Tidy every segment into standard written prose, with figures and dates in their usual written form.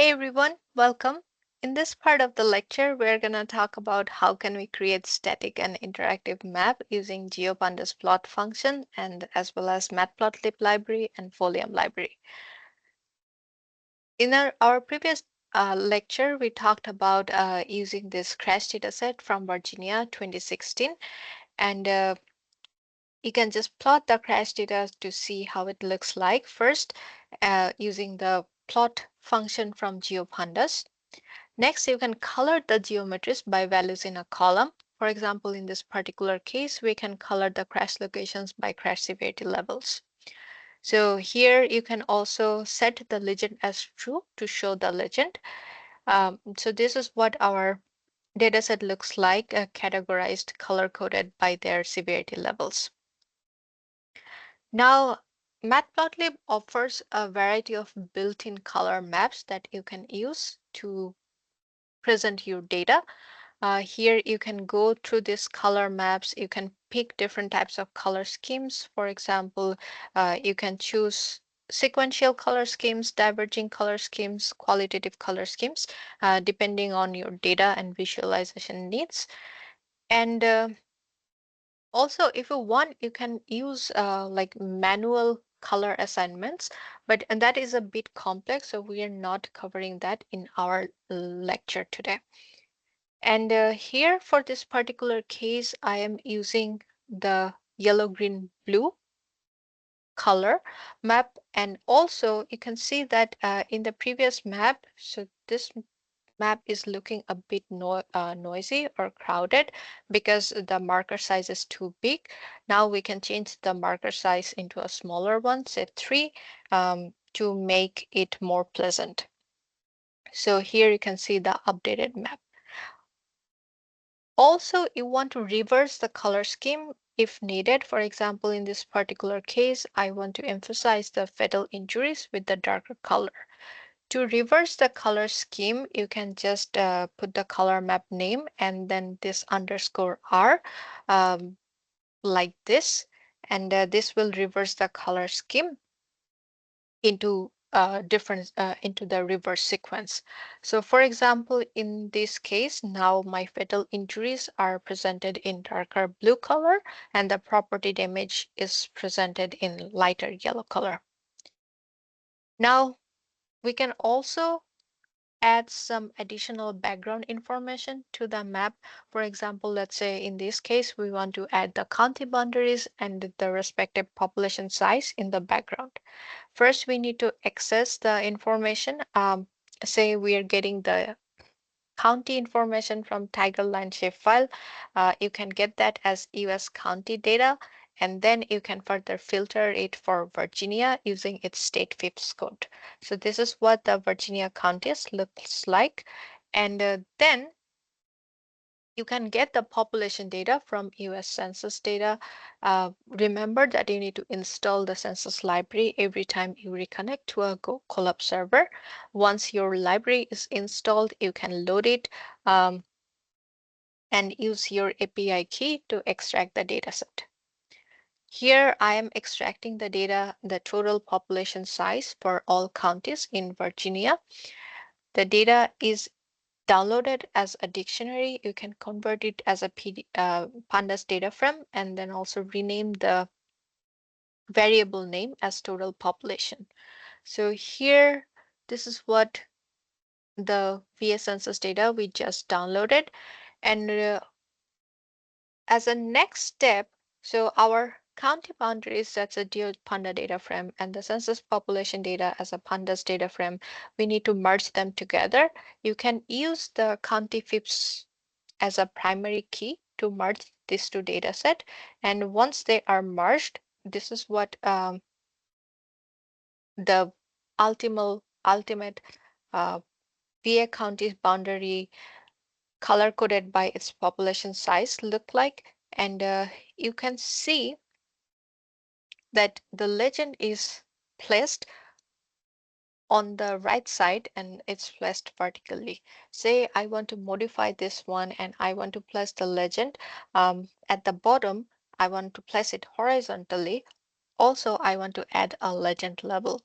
Hey everyone, welcome. In this part of the lecture, we're going to talk about how can we create static and interactive map using GeoPandas plot function and as well as matplotlib library and folium library. In our previous lecture, we talked about using this crash dataset from Virginia 2016, and you can just plot the crash data to see how it looks like first using the plot function from GeoPandas. Next, you can color the geometries by values in a column. For example, in this particular case, we can color the crash locations by crash severity levels. So here you can also set the legend as true to show the legend. So this is what our dataset looks like, categorized, color-coded by their severity levels. Now, Matplotlib offers a variety of built-in color maps that you can use to present your data. Here you can go through these color maps. You can pick different types of color schemes. For example, you can choose sequential color schemes, diverging color schemes, qualitative color schemes, depending on your data and visualization needs. And also, if you want, you can use like manual color assignments, but and that is a bit complex, so we are not covering that in our lecture today. And here for this particular case, I am using the yellow, green, blue color map. And also you can see that in the previous map, so this map is looking a bit noisy or crowded because the marker size is too big. Now we can change the marker size into a smaller one, say 3, to make it more pleasant. So here you can see the updated map. Also, you want to reverse the color scheme if needed. For example, in this particular case, I want to emphasize the fatal injuries with the darker color. To reverse the color scheme, you can just put the color map name and then this underscore R um, like this, and this will reverse the color scheme into different into the reverse sequence. So for example, in this case, now my fatal injuries are presented in darker blue color and the property damage is presented in lighter yellow color. Now we can also add some additional background information to the map. For example, let's say in this case, we want to add the county boundaries and the respective population size in the background. First, we need to access the information. Say we are getting the county information from Tiger Line shapefile. You can get that as US county data, and then you can further filter it for Virginia using its state FIPS code. So this is what the Virginia counties looks like. And then you can get the population data from US Census data. Remember that you need to install the census library every time you reconnect to a Colab server. Once your library is installed, you can load it and use your API key to extract the dataset. Here I am extracting the data, the total population size for all counties in Virginia. The data is downloaded as a dictionary. You can convert it as a pandas data frame and then also rename the variable name as total population. So here, this is what the VS census data we just downloaded. And as a next step, so our county boundaries, that's a GeoPanda data frame, and the census population data as a pandas data frame, we need to merge them together. You can use the county FIPS as a primary key to merge these two data set. And once they are merged, this is what the ultimate VA county's boundary color coded by its population size look like. And you can see that the legend is placed on the right side and it's placed vertically. Say I want to modify this one and I want to place the legend at the bottom. I want to place it horizontally. Also, I want to add a legend level.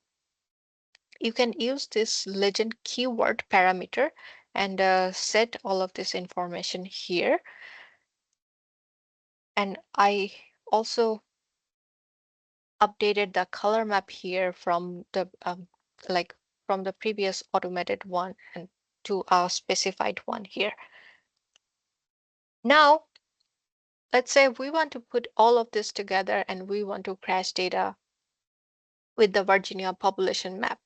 you can use this legend keyword parameter and set all of this information here. And I also updated the color map here from the from the previous automated one and to a specified one here. Now, let's say we want to put all of this together and we want to crash data with the Virginia population map.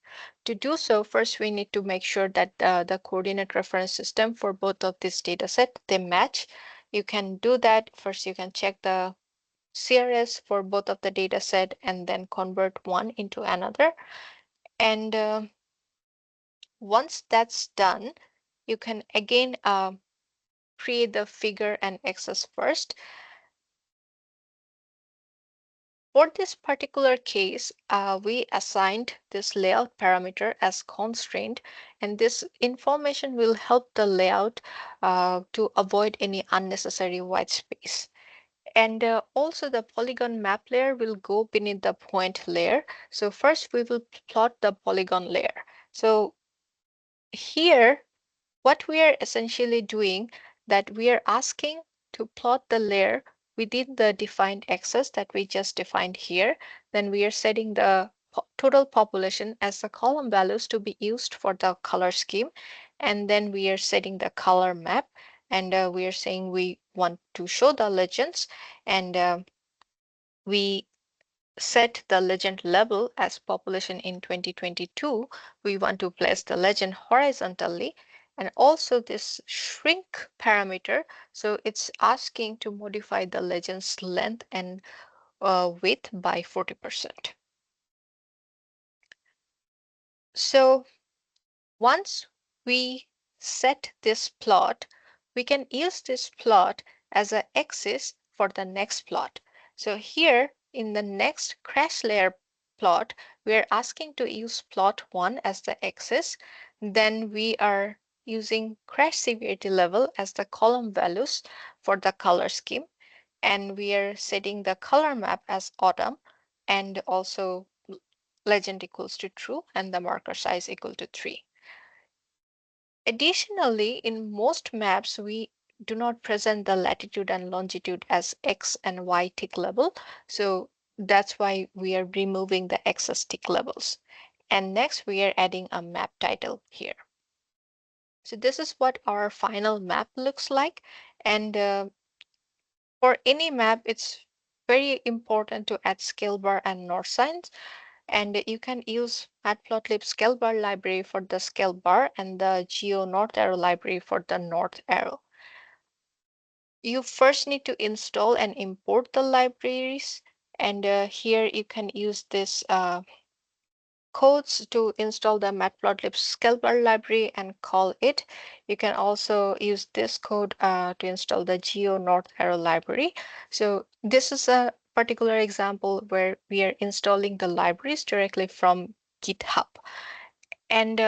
To do so, first we need to make sure that the coordinate reference system for both of these data set they match. You can do that. First, you can check the CRS for both of the data set and then convert one into another. And once that's done, you can again create the figure and axis first. For this particular case, we assigned this layout parameter as constraint, and this information will help the layout to avoid any unnecessary white space. And also the polygon map layer will go beneath the point layer. So first we will plot the polygon layer. So here, what we are essentially doing that we are asking to plot the layer within the defined axis that we just defined here. Then we are setting the total population as the column values to be used for the color scheme. And then we are setting the color map, and we are saying we want to show the legends, and we set the legend level as population in 2022. We want to place the legend horizontally, and also this shrink parameter. So it's asking to modify the legend's length and width by 40%. So once we set this plot, we can use this plot as an axis for the next plot. So here in the next crash layer plot, we are asking to use plot 1 as the axis. Then we are using crash severity level as the column values for the color scheme. And we are setting the color map as autumn, and also legend equals to true and the marker size equal to 3. Additionally, in most maps, we do not present the latitude and longitude as X and Y tick level. So that's why we are removing the excess tick levels. And next, we are adding a map title here. So this is what our final map looks like. And for any map, it's very important to add scale bar and north signs. And you can use matplotlib scale bar library for the scale bar and the geo north arrow library for the north arrow. You first need to install and import the libraries, and here you can use this codes to install the matplotlib scale bar library and call it. You can also use this code to install the geo north arrow library. So this is a particular example where we are installing the libraries directly from GitHub. And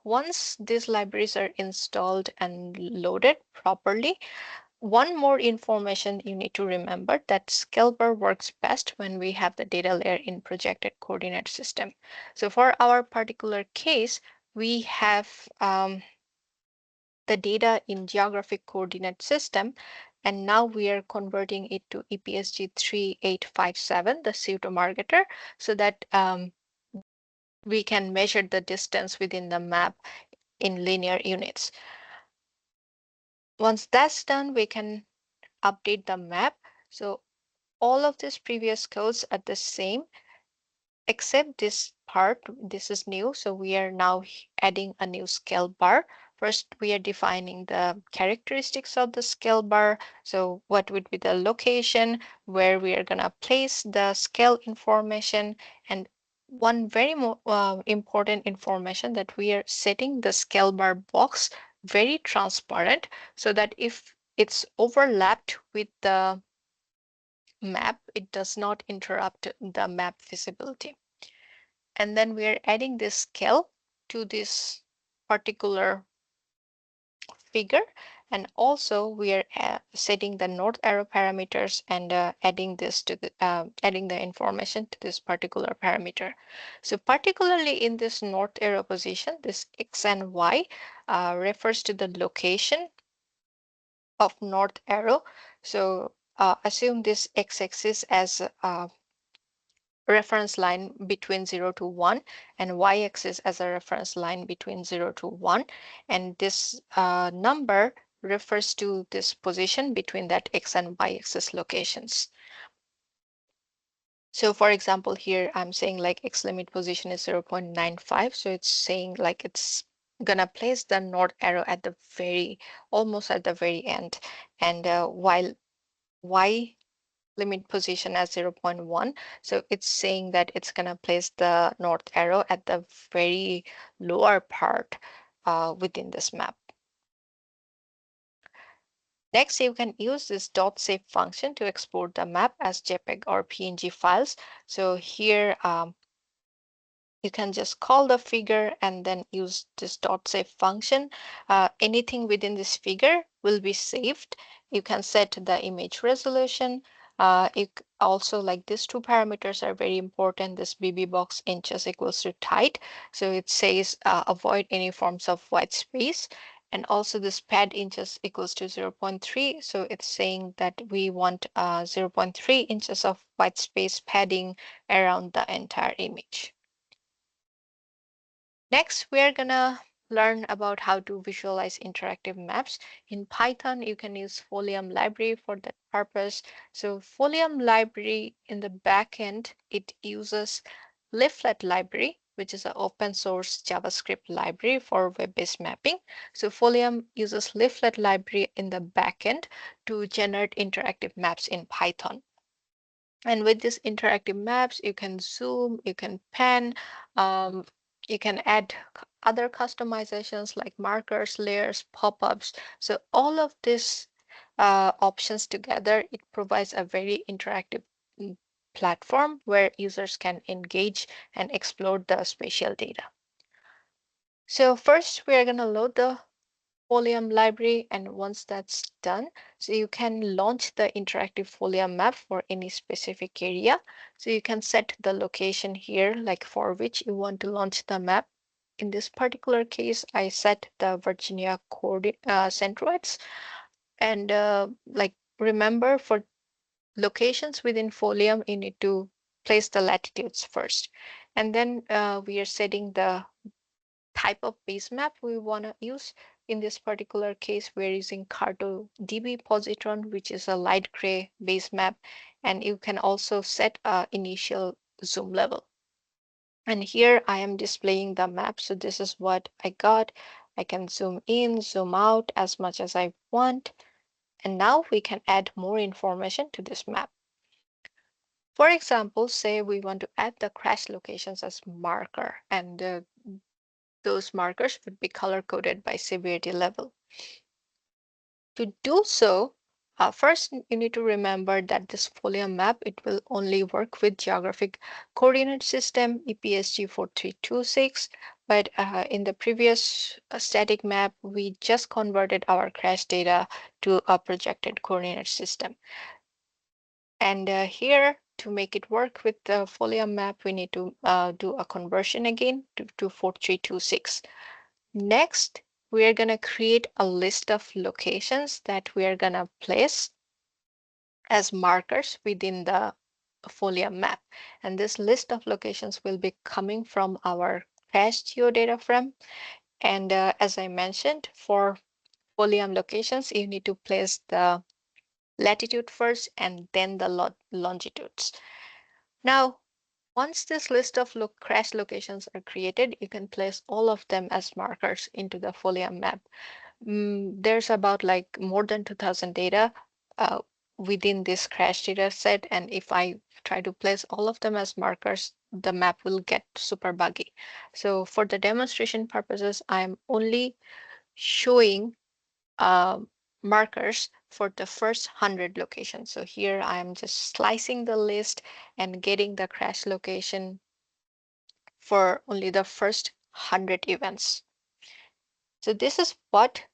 once these libraries are installed and loaded properly, one more information you need to remember that Scalebar works best when we have the data layer in projected coordinate system. So for our particular case, we have the data in geographic coordinate system, and now we are converting it to EPSG 3857, the pseudo-marketer, so that we can measure the distance within the map in linear units. Once that's done, we can update the map. So all of these previous codes are the same, except this part. This is new. So we are now adding a new scale bar. First, we are defining the characteristics of the scale bar. So what would be the location, where we are going to place the scale information, and one very important information that we are setting the scale bar box very transparent, so that if it's overlapped with the map, it does not interrupt the map visibility. And then we are adding this scale to this particular figure. And also we are setting the north arrow parameters and adding this to the adding the information to this particular parameter. So particularly in this north arrow position, this x and y refers to the location of north arrow. So assume this x-axis as a reference line between 0 to 1 and y-axis as a reference line between 0 to 1, and this number refers to this position between that x and y-axis locations. So for example, here I'm saying like x limit position is 0.95, so it's saying like it's gonna place the north arrow at the almost at the very end, and while y limit position as 0.1. So it's saying that it's going to place the north arrow at the very lower part within this map. Next, you can use this .save function to export the map as JPEG or PNG files. So here you can just call the figure and then use this .save function. Anything within this figure will be saved. You can set the image resolution. Also, like these two parameters are very important. This BB box inches equals to height. So it says avoid any forms of white space. And also this pad inches equals to 0.3. So it's saying that we want 0.3 inches of white space padding around the entire image. Next, we are gonna learn about how to visualize interactive maps. In Python, you can use Folium library for that purpose. So Folium library in the backend, it uses Leaflet library, which is an open source JavaScript library for web-based mapping. So Folium uses Leaflet library in the backend to generate interactive maps in Python. And with these interactive maps, you can zoom, you can pan, um, you can add other customizations like markers, layers, pop-ups. So all of these options together, it provides a very interactive platform where users can engage and explore the spatial data. So first, we are going to load the Folium library, and once that's done, so you can launch the interactive Folium map for any specific area. So you can set the location here, like for which you want to launch the map. In this particular case, I set the Virginia centroids, and like remember, for locations within Folium, you need to place the latitudes first, and then we are setting the type of base map we want to use. In this particular case, we're using CartoDB positron, which is a light gray base map, and you can also set a initial zoom level. And here I am displaying the map. So this is what I got. I can zoom in, zoom out as much as I want. And now we can add more information to this map. For example, say we want to add the crash locations as marker, and those markers would be color coded by severity level. To do so, first you need to remember that this Folium map, it will only work with geographic coordinate system EPSG 4326, but in the previous static map, we just converted our crash data to a projected coordinate system. And here, to make it work with the Folium map, we need to do a conversion again to 4326. Next, we are going to create a list of locations that we are going to place as markers within the Folium map. And this list of locations will be coming from our crash geodata frame. And as I mentioned, for Folium locations, you need to place the latitude first and then the longitudes. Now, once this list of crash locations are created, you can place all of them as markers into the Folium map. There's about like more than 2000 data uh, within this crash data set, and if I try to place all of them as markers, the map will get super buggy. So for the demonstration purposes, I'm only showing uh, markers for the first 100 locations. So here I'm just slicing the list and getting the crash location for only the first 100 events. So this is what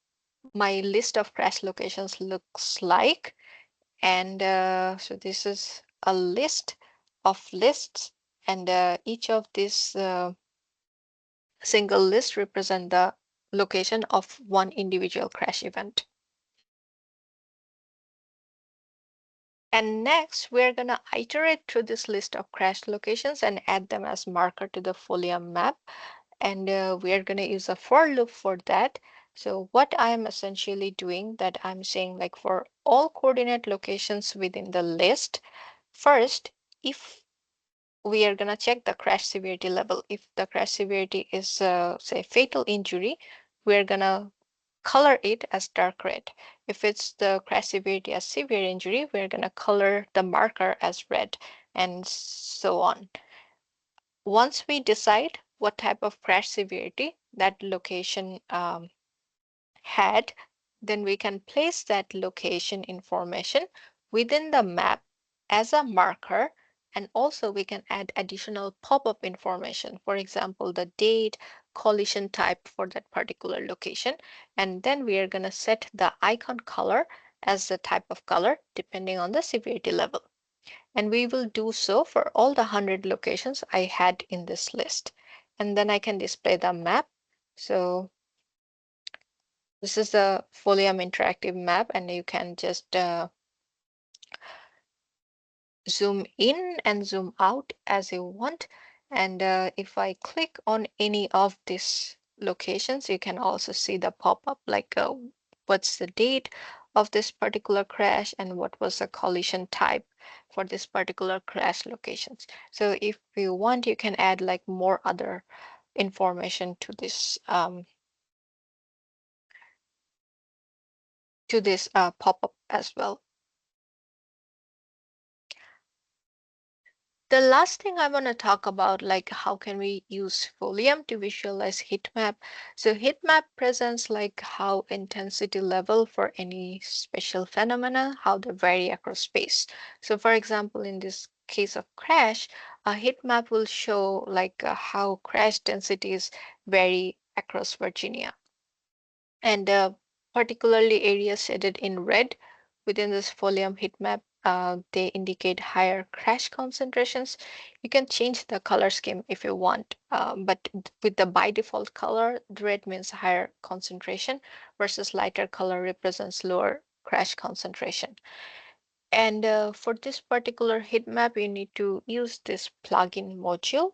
my list of crash locations looks like. And so this is a list of lists, and each of these single lists represent the location of one individual crash event. And next, we're going to iterate through this list of crash locations and add them as marker to the Folium map. And we're going to use a for loop for that. So what I'm essentially doing, that I'm saying, like, for all coordinate locations within the list, first, if we are going to check the crash severity level. If the crash severity is, say, fatal injury, we're going to color it as dark red. If it's the crash severity as severe injury, we're going to color the marker as red, and so on. Once we decide what type of crash severity that location had, then we can place that location information within the map as a marker, and also we can add additional pop-up information, for example, the date, collision type for that particular location, and then we are going to set the icon color as the type of color depending on the severity level. And we will do so for all the 100 locations I had in this list. And then I can display the map. So this is the Folium interactive map, and you can just zoom in and zoom out as you want. And if I click on any of these locations, you can also see the pop-up, like what's the date of this particular crash and what was the collision type for this particular crash locations. So if you want, you can add like more other information to this pop-up as well. The last thing I want to talk about, like, how can we use Folium to visualize heat map? So heat map presents like how intensity level for any special phenomena, how they vary across space. So for example, in this case of crash, a heat map will show like how crash densities vary across Virginia. And particularly areas shaded in red within this folium heat map, they indicate higher crash concentrations. You can change the color scheme if you want, but with the by default color, the red means higher concentration versus lighter color represents lower crash concentration. And for this particular heat map, you need to use this plugin module,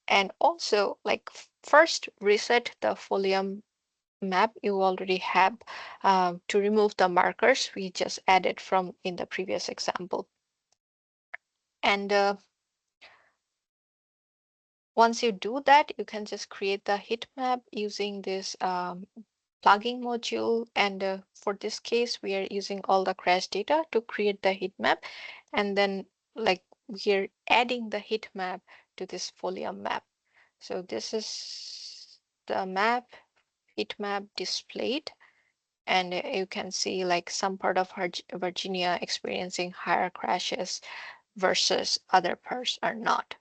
and also like first reset the folium map you already have to remove the markers we just added from in the previous example. And once you do that, you can just create the heat map using this plugin module. And for this case, we are using all the crash data to create the heat map. And then like we're adding the heat map to this folium map. So this is the map, heat map displayed. And you can see like some part of Virginia experiencing higher crashes versus other parts are not.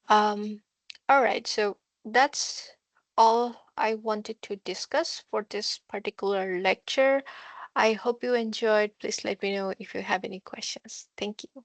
Um, all right, so that's all I wanted to discuss for this particular lecture. I hope you enjoyed. Please let me know if you have any questions. Thank you.